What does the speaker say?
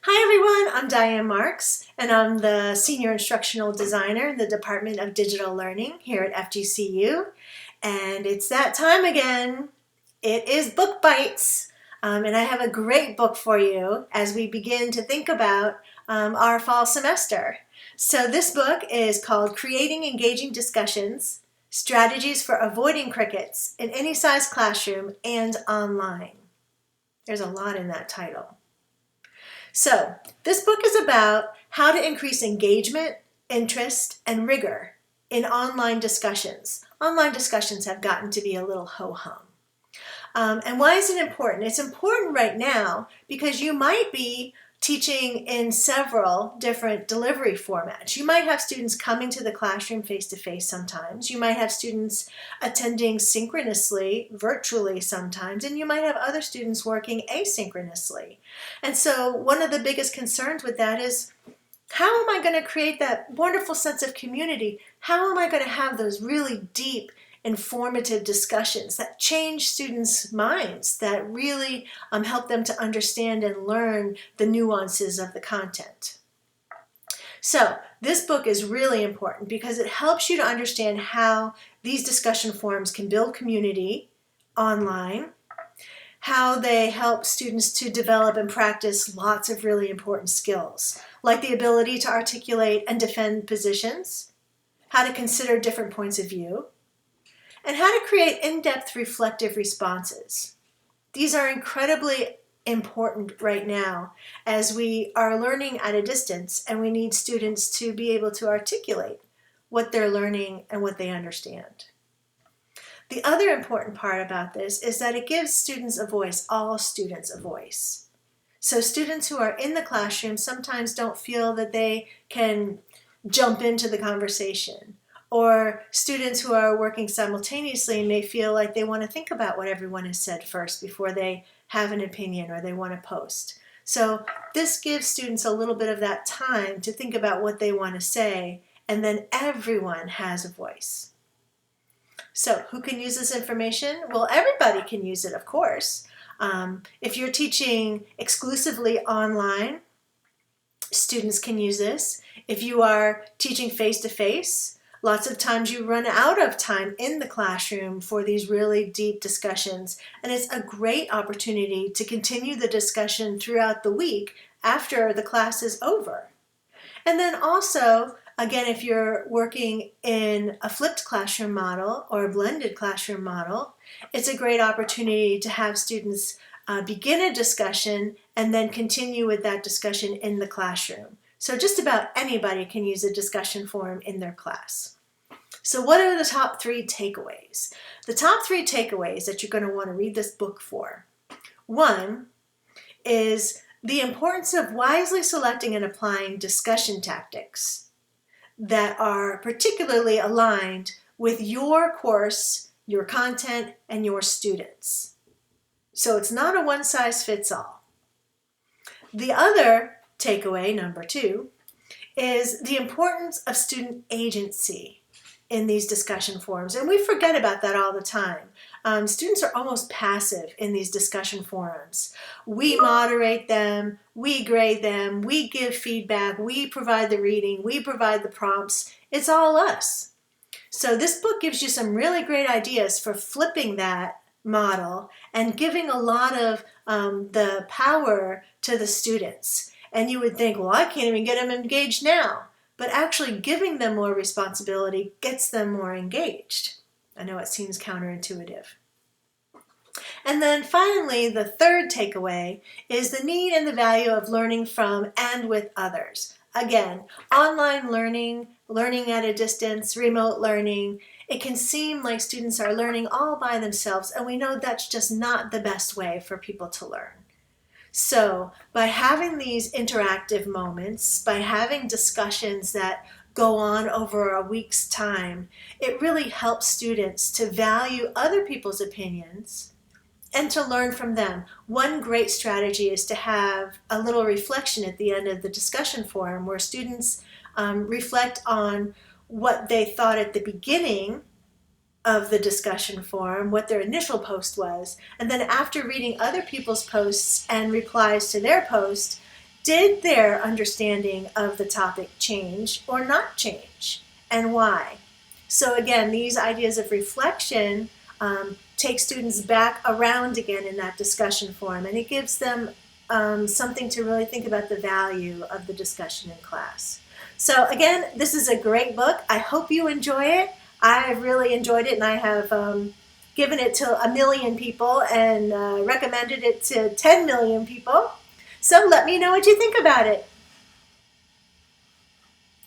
Hi everyone, I'm Diane Marks, and I'm the Senior Instructional Designer in the Department of Digital Learning here at FGCU. And it's that time again. It is Book Bites, and I have a great book for you as we begin to think about our fall semester. So this book is called Creating Engaging Discussions, Strategies for Avoiding Crickets in Any Size Classroom and Online. There's a lot in that title. So this book is about how to increase engagement, interest, and rigor in online discussions. Online discussions have gotten to be a little ho-hum. And why is it important? It's important right now because you might be teaching in several different delivery formats. You might have students coming to the classroom face-to-face sometimes. You might have students attending synchronously, virtually sometimes, and you might have other students working asynchronously. And so one of the biggest concerns with that is, how am I going to create that wonderful sense of community? How am I going to have those really deep, informative discussions that change students' minds, that really help them to understand and learn the nuances of the content? So this book is really important because it helps you to understand how these discussion forums can build community online, how they help students to develop and practice lots of really important skills, like the ability to articulate and defend positions, how to consider different points of view, and how to create in-depth reflective responses. These are incredibly important right now as we are learning at a distance and we need students to be able to articulate what they're learning and what they understand. The other important part about this is that it gives students a voice, all students a voice. So students who are in the classroom sometimes don't feel that they can jump into the conversation, or students who are working simultaneously may feel like they want to think about what everyone has said first before they have an opinion or they want to post. So this gives students a little bit of that time to think about what they want to say, and then everyone has a voice. So who can use this information? Well, everybody can use it, of course. If you're teaching exclusively online, students can use this. If you are teaching face-to-face, lots of times you run out of time in the classroom for these really deep discussions, and it's a great opportunity to continue the discussion throughout the week after the class is over. And then also, again, if you're working in a flipped classroom model or a blended classroom model, it's a great opportunity to have students begin a discussion and then continue with that discussion in the classroom. So just about anybody can use a discussion forum in their class. So what are the top 3 takeaways? The top 3 takeaways that you're going to want to read this book for. One is the importance of wisely selecting and applying discussion tactics that are particularly aligned with your course, your content, and your students. So it's not a one-size-fits-all. The other takeaway, number 2, is the importance of student agency in these discussion forums. And we forget about that all the time. Students are almost passive in these discussion forums. We moderate them, we grade them, we give feedback, we provide the reading, we provide the prompts. It's all us. So this book gives you some really great ideas for flipping that model and giving a lot of the power to the students. And you would think, well, I can't even get them engaged now. But actually giving them more responsibility gets them more engaged. I know it seems counterintuitive. And then finally, the third takeaway is the need and the value of learning from and with others. Again, online learning, learning at a distance, remote learning, it can seem like students are learning all by themselves, and we know that's just not the best way for people to learn. So by having these interactive moments, by having discussions that go on over a week's time, it really helps students to value other people's opinions and to learn from them. One great strategy is to have a little reflection at the end of the discussion forum where students reflect on what they thought at the beginning of the discussion forum, what their initial post was, and then after reading other people's posts and replies to their post, Did their understanding of the topic change or not change, and why? So again, these ideas of reflection take students back around again in that discussion forum, and it gives them something to really think about the value of the discussion in class. So again, this is a great book. I hope you enjoy it. I've really enjoyed it, and I have given it to 1 million people and recommended it to 10 million people. So let me know what you think about it.